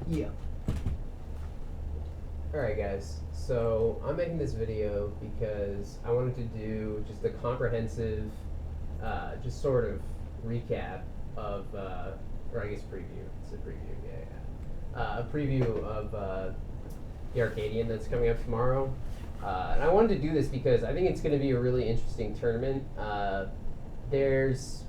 Yeah. Alright guys, so I'm making this video because I wanted to do just a comprehensive, just sort of recap of, or I guess preview, it's a preview, a preview of the Arcadian that's coming up tomorrow. And I wanted to do this because I think it's going to be a really interesting tournament. There's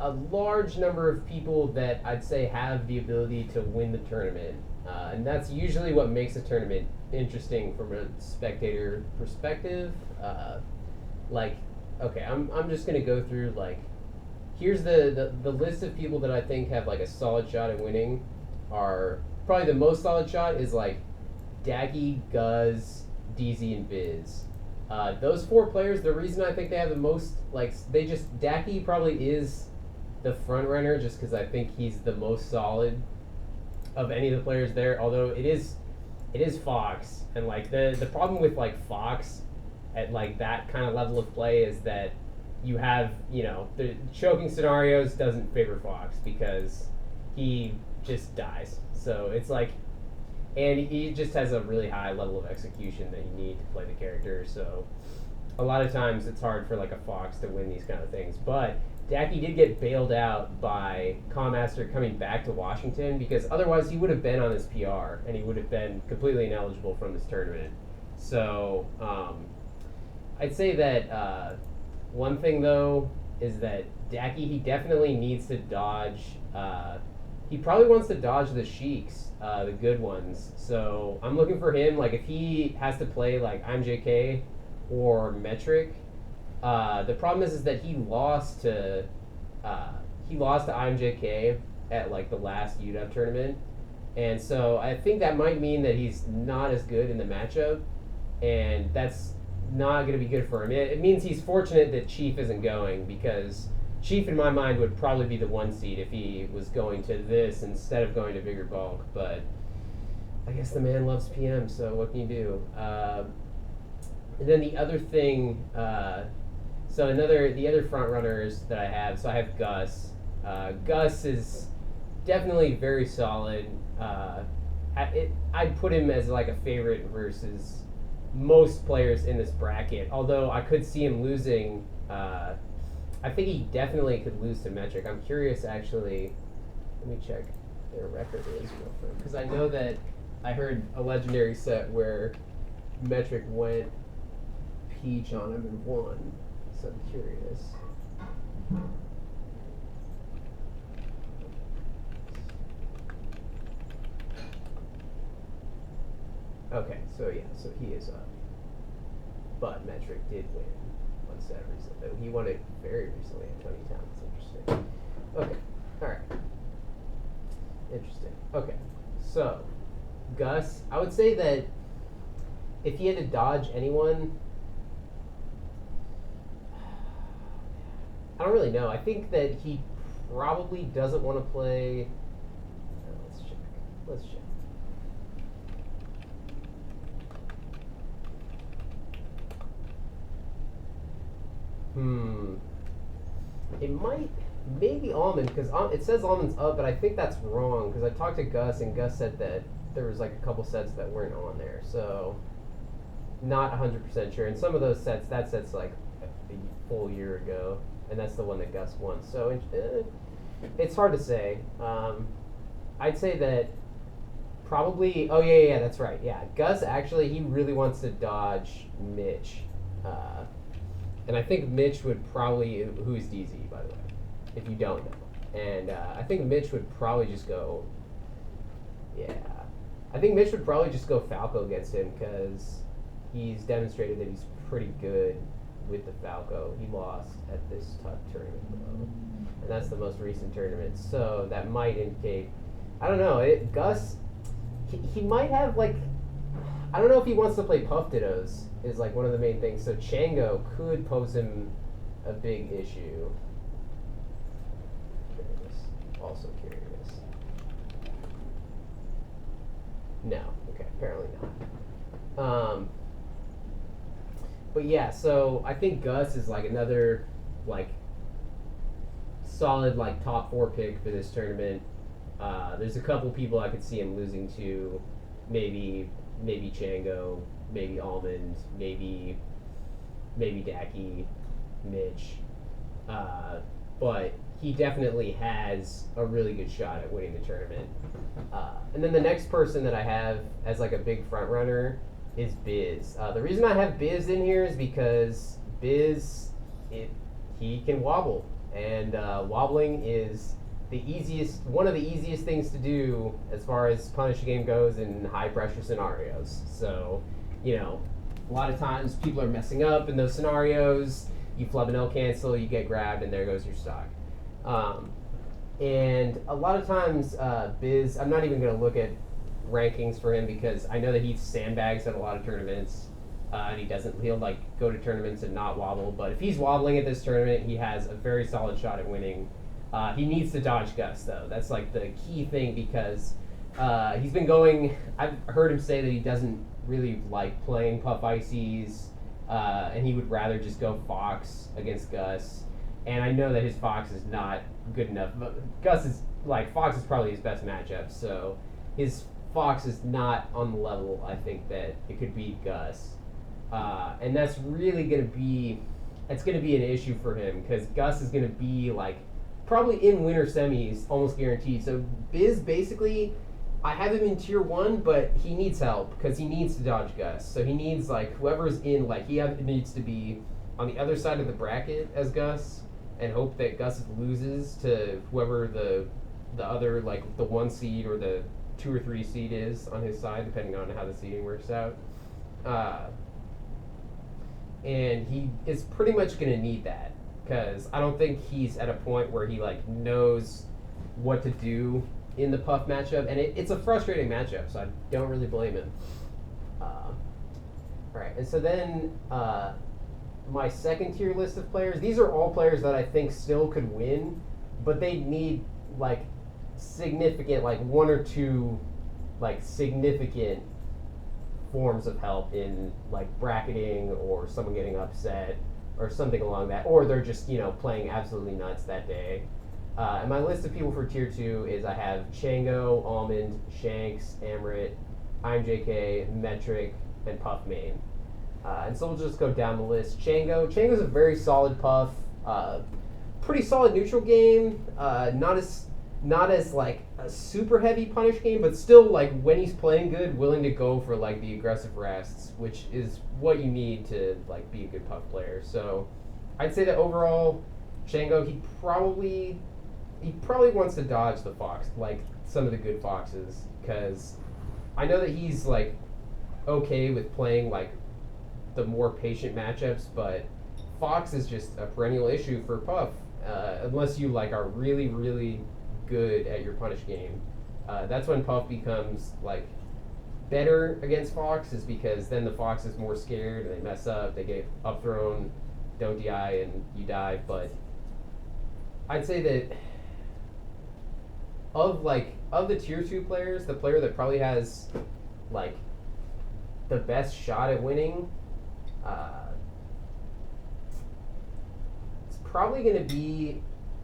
a large number of people that I'd say have the ability to win the tournament. And that's usually what makes a tournament interesting from a spectator perspective. Okay, I'm just going to go through, here's the list of people that I think have, a solid shot at winning. Are probably the most solid shot is, Daggy, Guz, DZ, and Biz. Those four players, the reason I think they have the most, Dacky probably is the front runner just because I think he's the most solid of any of the players there. Although it is Fox, and the problem with Fox at that kind of level of play is that you have the choking scenarios doesn't favor Fox because he just dies. So it's and he just has a really high level of execution that you need to play the character. So a lot of times it's hard for a Fox to win these kind of things. But Dacky did get bailed out by Commaster coming back to Washington because otherwise he would have been on his PR and he would have been completely ineligible from this tournament. So I'd say that one thing though is that Dacky, he definitely needs to dodge. He probably wants to dodge the Sheiks, the good ones. So I'm looking for him. If he has to play I'm JK or Metric. The problem is that he lost to IMJK at the last UW tournament, and so I think that might mean that he's not as good in the matchup, and that's not going to be good for him. It means he's fortunate that Chief isn't going because Chief in my mind would probably be the 1 seed if he was going to this instead of going to bigger bulk, but I guess the man loves PM, so what can you do? And then the other thing. The other front runners that I have, so I have Gus. Gus is definitely very solid. I'd put him as a favorite versus most players in this bracket. Although I could see him losing. I think he definitely could lose to Metric. I'm curious, actually. Let me check their record is real quick because I know that I heard a legendary set where Metric went peach on him and won. So I'm curious. Okay, so he is up. But Metric did win one set recently. He won it very recently at Tony Town. It's interesting. Okay, alright. Interesting. Okay, so Gus, I would say that if he had to dodge anyone, I don't really know. I think that he probably doesn't want to play. Let's check. It might, maybe Almond, because it says Almond's up, but I think that's wrong because I talked to Gus and Gus said that there was a couple sets that weren't on there. So not 100% sure. And some of those sets, that set's a full year ago. And that's the one that Gus won. So it's hard to say. I'd say that probably. Oh yeah, that's right. Yeah, Gus actually he really wants to dodge Mitch, and I think Mitch would probably. Who's DZ, by the way, if you don't know. And I think Mitch would probably just go. Yeah, I think Mitch would probably just go Falco against him because he's demonstrated that he's pretty good with the Falco. He lost at this TUK tournament though, and that's the most recent tournament. So that might indicate, I don't know. Gus, he might have I don't know if he wants to play Puff Dittos is one of the main things. So Chango could pose him a big issue. Also curious. No, okay, apparently not. But yeah, so I think Gus is another solid top 4 pick for this tournament. There's a couple people I could see him losing to, maybe Chango, maybe Almond, maybe Daki, Mitch. But he definitely has a really good shot at winning the tournament. And then the next person that I have as like a big front runner is Biz. The reason I have Biz in here is because Biz, he can wobble, and wobbling is one of the easiest things to do as far as punish a game goes in high pressure scenarios. So, a lot of times people are messing up in those scenarios. You flub an L cancel, you get grabbed, and there goes your stock. And a lot of times, Biz, I'm not even going to look at rankings for him because I know that he sandbags at a lot of tournaments, and he'll like go to tournaments and not wobble. But if he's wobbling at this tournament, he has a very solid shot at winning. He needs to dodge Gus, though. That's like the key thing because he's been going. I've heard him say that he doesn't really like playing Puff Ices, and he would rather just go Fox against Gus. And I know that his Fox is not good enough. But Fox is probably his best matchup, so his Fox is not on the level, I think, that it could beat Gus. And that's really going to be an issue for him because Gus is going to be like probably in winter semis, almost guaranteed. So Biz, basically, I have him in tier 1, but he needs help because he needs to dodge Gus. So he needs whoever's in, needs to be on the other side of the bracket as Gus and hope that Gus loses to whoever the other, the 1 seed or the 2 or 3 seed is on his side, depending on how the seeding works out. And he is pretty much going to need that because I don't think he's at a point where he knows what to do in the Puff matchup, and it's a frustrating matchup, so I don't really blame him. Right, and so then my second tier list of players, these are all players that I think still could win, but they need significant, 1 or 2 significant forms of help in bracketing or someone getting upset or something along that, or they're just playing absolutely nuts that day. And my list of people for tier 2 is I have Chango, Almond, Shanks, Amrit, IMJK, Metric, and Puff Main. And so we'll just go down the list. Chango's a very solid Puff, pretty solid neutral game. Not as a super heavy punish game, but still when he's playing good, willing to go for the aggressive rests, which is what you need to be a good Puff player. So I'd say that overall, Chango, he probably wants to dodge the Fox, some of the good Foxes, because I know that he's okay with playing the more patient matchups, but Fox is just a perennial issue for Puff, unless you are really, really good at your punish game. That's when Puff becomes better against Fox, is because then the Fox is more scared and they mess up, they get up thrown, don't DI, and you die. But I'd say that of the tier 2 players, the player that probably has the best shot at winning, it's probably going to be,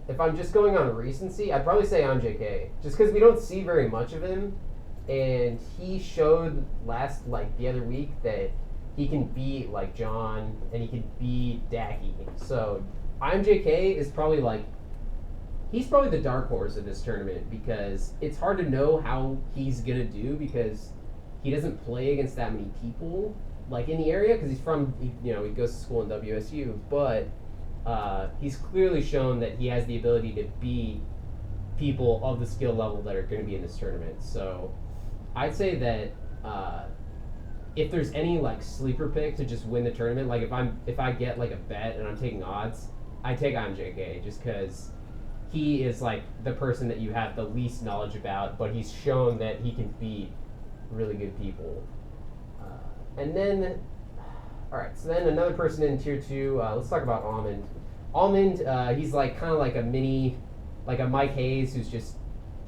if I'm just going on recency, I'd probably say IMJK, just because we don't see very much of him, and he showed the other week that he can beat John and he can beat Daki. So IMJK is probably he's probably the dark horse of this tournament because it's hard to know how he's gonna do because he doesn't play against that many people in the area because he goes to school in WSU, but he's clearly shown that he has the ability to beat people of the skill level that are going to be in this tournament. So I'd say that if there's any sleeper pick to just win the tournament, if I get a bet and I'm taking odds, I take IMJK just because he is the person that you have the least knowledge about, but he's shown that he can beat really good people. And then, all right, so then another person in tier 2, let's talk about Almond. Almond, he's kind of a mini, a Mike Hayes who's just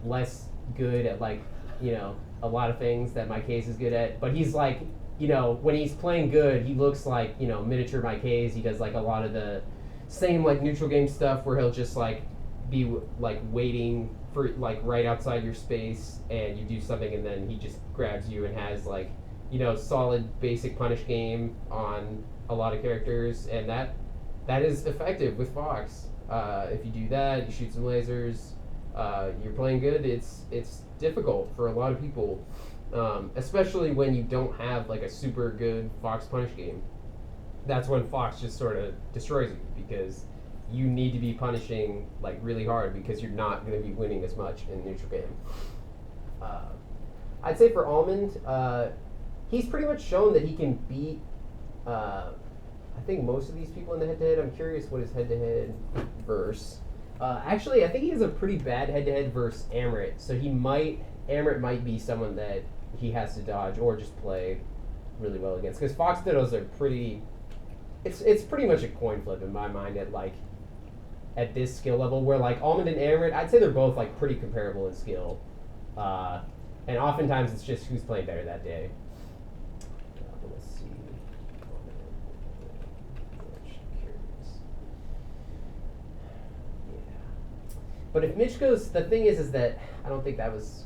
less good at a lot of things that Mike Hayes is good at, but he's when he's playing good, he looks miniature Mike Hayes. He does a lot of the same neutral game stuff where he'll just be like waiting for like right outside your space, and you do something, and then he just grabs you and has like, solid basic punish game on a lot of characters, and that is effective with Fox. If you do that, you shoot some lasers, you're playing good. It's difficult for a lot of people, especially when you don't have like a super good Fox punish game. That's when Fox just sort of destroys you, because you need to be punishing like really hard, because you're not going to be winning as much in the neutral game. I'd say for Almond, he's pretty much shown that he can beat I think most of these people in the head-to-head. I'm curious what his head-to-head verse. Actually, I think he has a pretty bad head-to-head versus Amrit, so Amrit might be someone that he has to dodge or just play really well against, because Fox Dittos are pretty. It's pretty much a coin flip in my mind at this skill level, where like Almond and Amrit, I'd say they're both like pretty comparable in skill, and oftentimes it's just who's playing better that day. Let's see. But if Mitch goes, the thing is that I don't think that was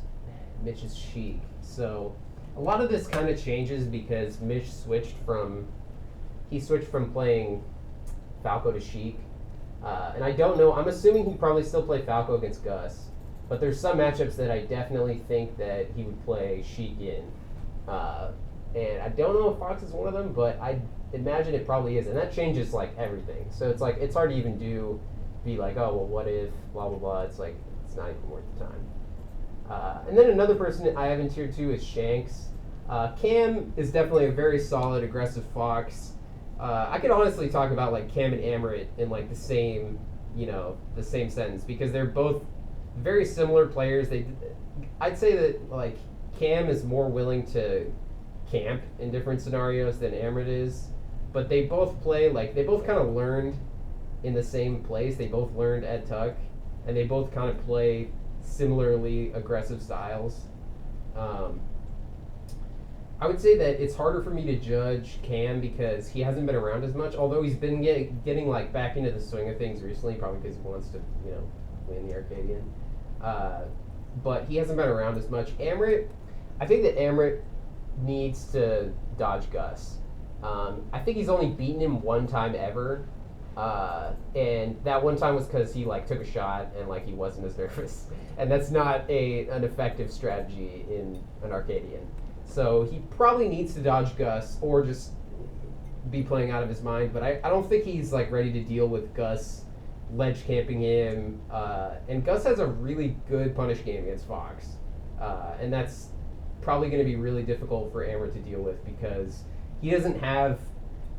Mitch's Sheik. So a lot of this kind of changes because Mitch switched from playing Falco to Sheik. And I don't know, I'm assuming he'd probably still play Falco against Gus. But there's some matchups that I definitely think that he would play Sheik in. And I don't know if Fox is one of them, but I imagine it probably is. And that changes like everything. So it's like, it's hard to even be like, oh, well, what if, blah, blah, blah. It's like, it's not even worth the time. And then another person I have in tier 2 is Shanks. Cam is definitely a very solid, aggressive Fox. I could honestly talk about like Cam and Amrit in like the same sentence, because they're both very similar players. I'd say that like Cam is more willing to camp in different scenarios than Amrit is, but they both kind of learned in the same place. They both learned at TUK, and they both kind of play similarly aggressive styles. I would say that it's harder for me to judge Cam because he hasn't been around as much, although he's been getting like back into the swing of things recently, probably because he wants to, win the Arcadian. But he hasn't been around as much. Amrit, I think that Amrit needs to dodge Gus. I think he's only beaten him one time ever, and that one time was because he like took a shot and like he wasn't as nervous, and that's not an effective strategy in an Arcadian. So he probably needs to dodge Gus or just be playing out of his mind. But I don't think he's like ready to deal with Gus ledge camping him. And Gus has a really good punish game against Fox, and that's probably going to be really difficult for Amrit to deal with, because he doesn't have,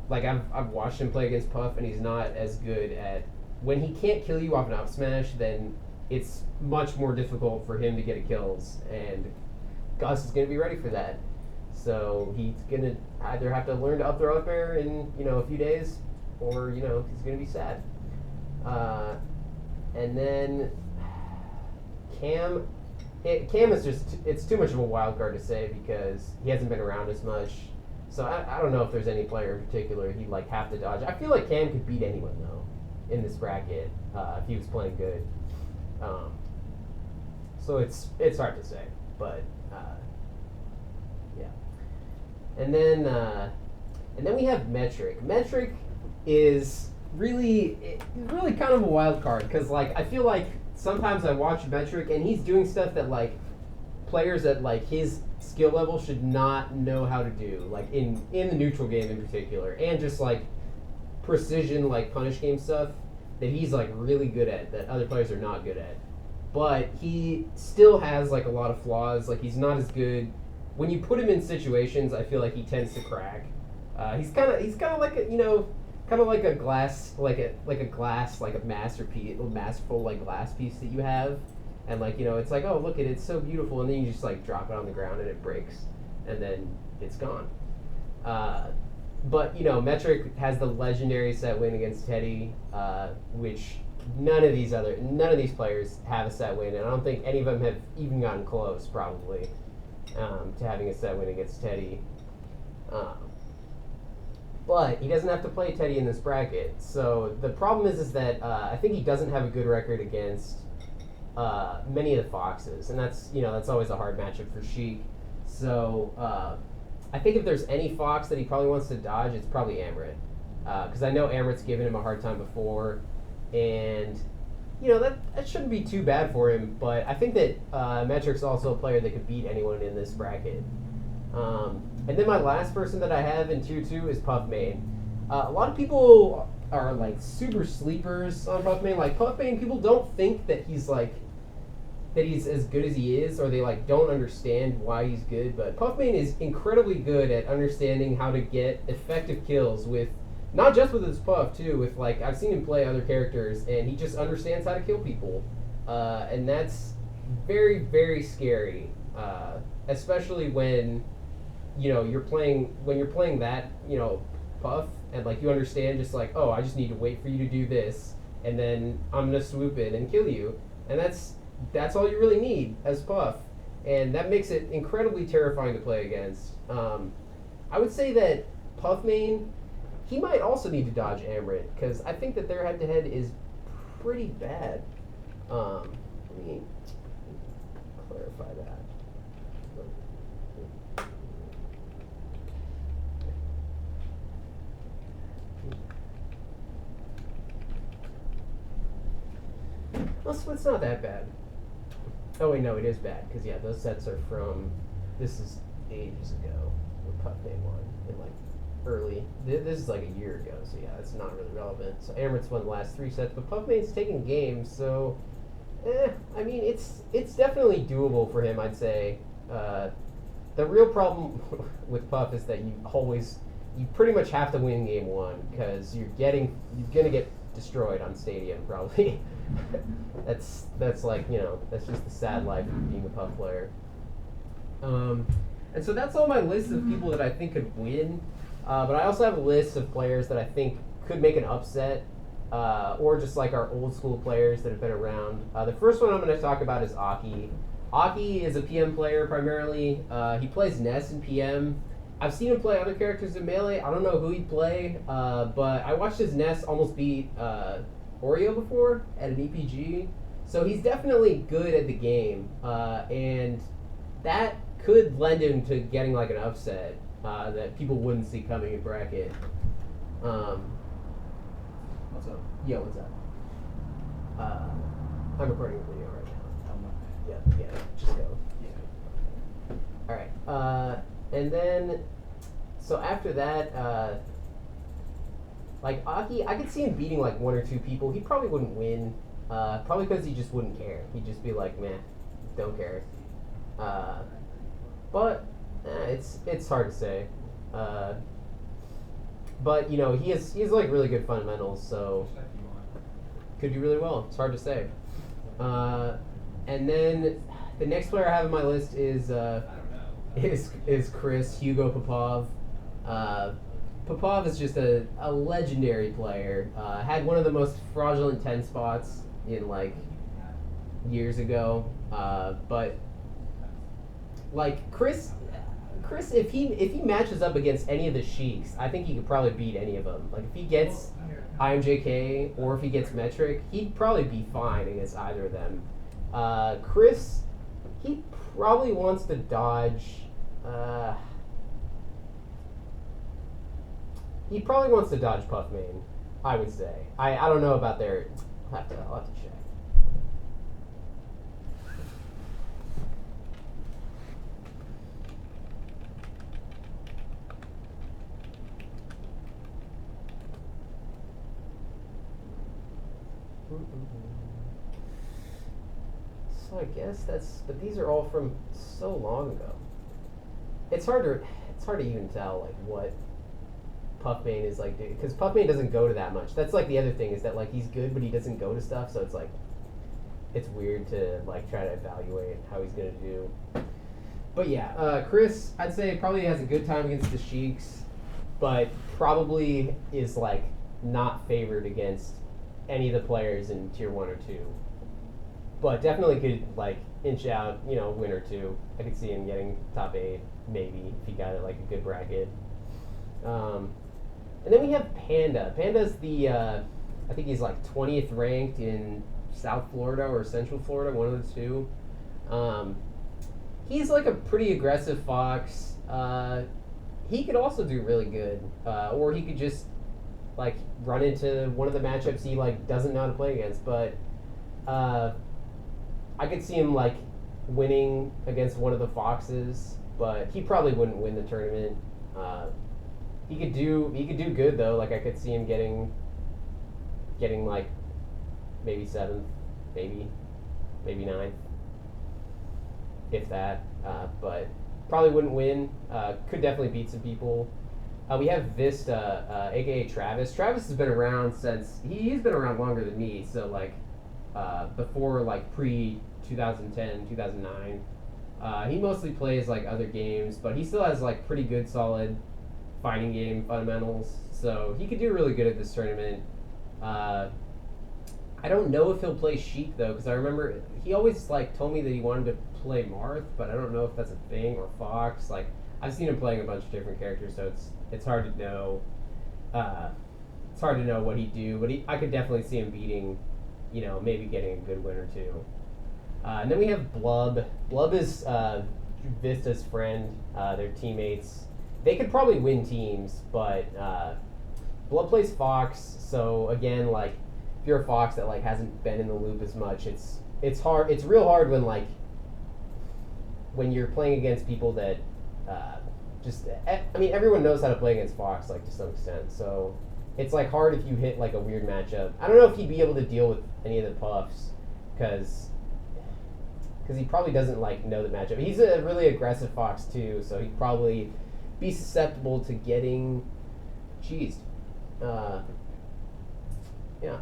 like, I've watched him play against Puff, and he's not as good at, when he can't kill you off an up smash, then it's much more difficult for him to get kills, and Gus is going to be ready for that. So he's going to either have to learn to up throw up air in, a few days, or, he's going to be sad. And then Cam is just, it's too much of a wild card to say because he hasn't been around as much. So I don't know if there's any player in particular he'd like have to dodge. I feel like Cam could beat anyone though in this bracket if he was playing good. So it's hard to say, but yeah. And then we have Metric. Metric is really kind of a wild card because like I feel like sometimes I watch Metric and he's doing stuff that like players at like his skill level should not know how to do, like in the neutral game in particular, and just like precision like punish game stuff that he's like really good at that other players are not good at. But he still has like a lot of flaws. Like he's not as good when you put him in situations. I feel like he tends to crack. He's kind of like a glass, like a masterpiece, a masterful like glass piece that you have, and like it's like, oh look at it, it's so beautiful, and then you just like drop it on the ground and it breaks, and then it's gone. But Metric has the legendary set win against Teddy, which none of these players have a set win, and I don't think any of them have even gotten close probably to having a set win against Teddy. but he doesn't have to play Teddy in this bracket. So the problem is that I think he doesn't have a good record against many of the Foxes, and that's always a hard matchup for Sheik. So I think if there's any Fox that he probably wants to dodge, it's probably Amrit, because I know Amrit's given him a hard time before, and that shouldn't be too bad for him. But I think that Metric's also a player that could beat anyone in this bracket. And then my last person that I have in tier 2 is Puffmane. A lot of people are like super sleepers on Puffmane. Like Puffmane, people don't think that he's as good as he is, or they like don't understand why he's good. But Puffmane is incredibly good at understanding how to get effective kills with not just with his Puff too. With like I've seen him play other characters, and he just understands how to kill people, and that's very very scary, especially when you're playing that Puff, and like you understand just like, oh, I just need to wait for you to do this, and then I'm gonna swoop in and kill you, and that's all you really need as Puff, and that makes it incredibly terrifying to play against. I would say that Puffmane, he might also need to dodge Amrit, because I think that their head-to-head is pretty bad. Let me clarify that. Well, it's not that bad. Oh wait, no, it is bad, because those sets are from, this is ages ago, where Puffmane won, in like early, this is like a year ago, so it's not really relevant. So Amrit's won the last 3 sets, but Puffmane's taking games, so, I mean, it's definitely doable for him, I'd say. The real problem with Puff is that you pretty much have to win game 1, because you're gonna get destroyed on Stadium, probably. that's like, that's just the sad life of being a Puff player. And so that's all my list of people that I think could win. But I also have a list of players that I think could make an upset, or just like our old school players that have been around. The first one I'm going to talk about is Aki. Aki is a PM player primarily. He plays Ness in PM. I've seen him play other characters in Melee. I don't know who he'd play, but I watched his Ness almost beat Oreo before at an EPG. So he's definitely good at the game, and that could lend him to getting like an upset that people wouldn't see coming in bracket. What's up? Yeah, what's up? I'm recording a video right now. Yeah, just go. Yeah. All right, and then, so after that, like Aki, I could see him beating like 1 or 2 people. He probably wouldn't win, probably because he just wouldn't care. He'd just be like, meh, don't care. But it's hard to say. But he has like really good fundamentals, so could do really well. It's hard to say. And then the next player I have on my list is Chris Hugo Popov. Popov is just a legendary player. Had one of the most fraudulent 10 spots in like years ago. But like Chris, if he matches up against any of the Sheiks, I think he could probably beat any of them. Like if he gets IMJK or if he gets Metric, he'd probably be fine against either of them. Chris, he probably wants to dodge. He probably wants to dodge Puffmane, I would say. I don't know about their. I'll have to check. So I guess but these are all from so long ago. It's hard to even tell like what Puffmane is like, because Puffmane doesn't go to that much. That's like the other thing, is that like he's good but he doesn't go to stuff, so it's like it's weird to like try to evaluate how he's gonna do. But yeah, Chris, I'd say probably has a good time against the Sheiks, but probably is like not favored against any of the players in tier 1 or 2. But definitely could like inch out, win or 2. I could see him getting top 8, maybe, if he got it like a good bracket. And then we have Panda. Panda's the, I think he's like 20th ranked in South Florida or Central Florida, one of the two. He's like a pretty aggressive fox. He could also do really good, or he could just like run into one of the matchups he like doesn't know how to play against. But I could see him like winning against one of the foxes, but he probably wouldn't win the tournament. He could do good though. Like I could see him getting like maybe 7th, maybe 9th, if that. But probably wouldn't win. Could definitely beat some people. We have Vista, aka Travis. Travis has been around since he's been around longer than me. So like before like pre 2010, 2009. He mostly plays like other games, but he still has like pretty good solid fighting game fundamentals. So he could do really good at this tournament. I don't know if he'll play Sheik though, because I remember he always like told me that he wanted to play Marth, but I don't know if that's a thing or Fox. Like I've seen him playing a bunch of different characters, so it's hard to know. It's hard to know what he'd do, but I could definitely see him beating, maybe getting a good win or two. And then we have Blub. Blub is Vista's friend. They're teammates. They could probably win teams, but Blub plays Fox, so again, like if you're a Fox that like hasn't been in the loop as much, it's hard. It's real hard when you're playing against people that everyone knows how to play against Fox like to some extent. So it's like hard if you hit like a weird matchup. I don't know if he'd be able to deal with any of the puffs because he probably doesn't like know the matchup. He's a really aggressive Fox too, so he'd probably be susceptible to getting cheesed. Yeah.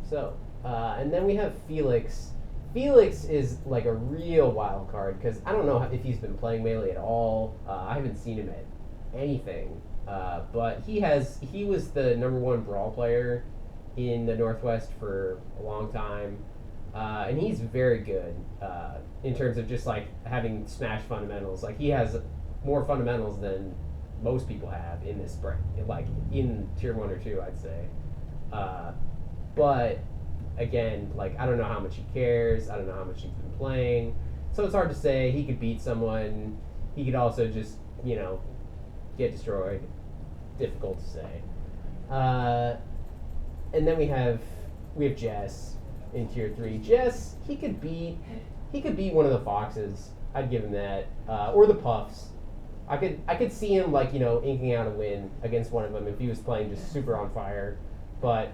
So, and then we have Felix. Felix is like a real wild card because I don't know if he's been playing Melee at all. I haven't seen him at anything. But he was the #1 brawl player in the Northwest for a long time. And he's very good in terms of just like having smash fundamentals. Like he has more fundamentals than most people have in this spring, like in tier 1 or 2, I'd say. But again, like I don't know how much he cares. I don't know how much he's been playing, so it's hard to say. He could beat someone. He could also just get destroyed. Difficult to say. And then we have Jess in tier 3. Jess, he could beat one of the Foxes. I'd give him that, or the Puffs. I could see him like inking out a win against one of them if he was playing just super on fire, but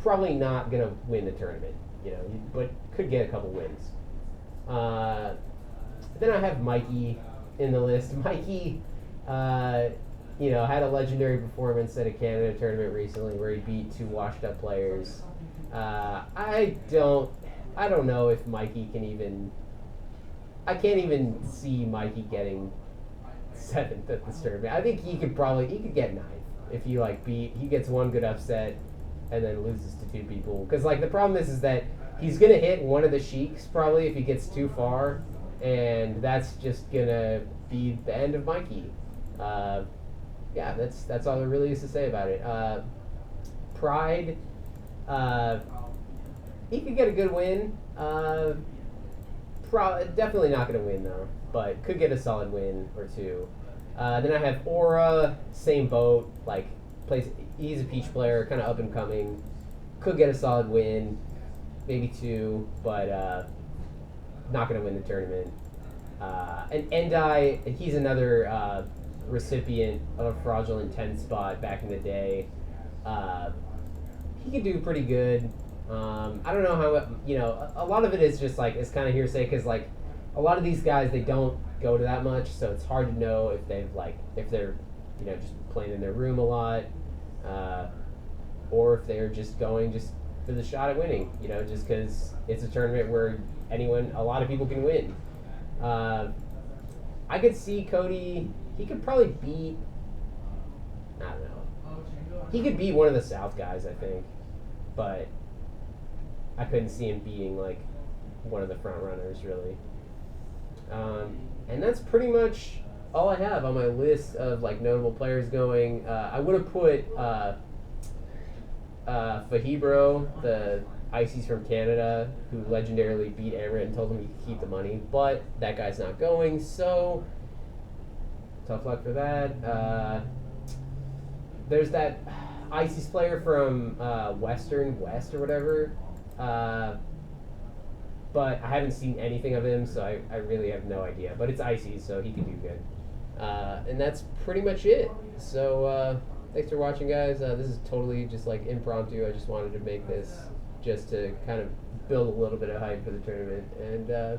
probably not gonna win the tournament. But could get a couple wins. Then I have Mikey in the list. Mikey, had a legendary performance at a Canada tournament recently where he beat 2 washed-up players. I don't know if Mikey can even. I can't even see Mikey getting 7th at this tournament. I think he could get 9th if he gets one good upset and then loses to 2 people. Because like the problem is that he's gonna hit one of the Sheiks probably if he gets too far, and that's just gonna be the end of Mikey. Yeah, that's all there really is to say about it. Pride, he could get a good win. Definitely not going to win though, but could get a solid win or 2. Then I have Aura, same boat. Like he's a Peach player, kind of up and coming. Could get a solid win, maybe 2, but not going to win the tournament. And Endai, he's another recipient of a fraudulent 10 spot back in the day. He could do pretty good. I don't know how, a lot of it is just like, it's kind of hearsay because like a lot of these guys, they don't go to that much, so it's hard to know if if they're, just playing in their room a lot, or if they're just going just for the shot at winning, just because it's a tournament where a lot of people can win. I could see Cody, he could probably beat, I don't know, he could beat one of the South guys, I think, but I couldn't see him beating like one of the front runners really. And that's pretty much all I have on my list of like notable players going. I would have put Fahibro, the Ices from Canada, who legendarily beat Amrit and told him he could keep the money, but that guy's not going, so tough luck for that. There's that Ices player from Western West or whatever, but I haven't seen anything of him, so I really have no idea. But it's Ices, so he can do good. And that's pretty much it. So thanks for watching, guys. This is totally just like impromptu. I just wanted to make this just to kind of build a little bit of hype for the tournament. And yeah.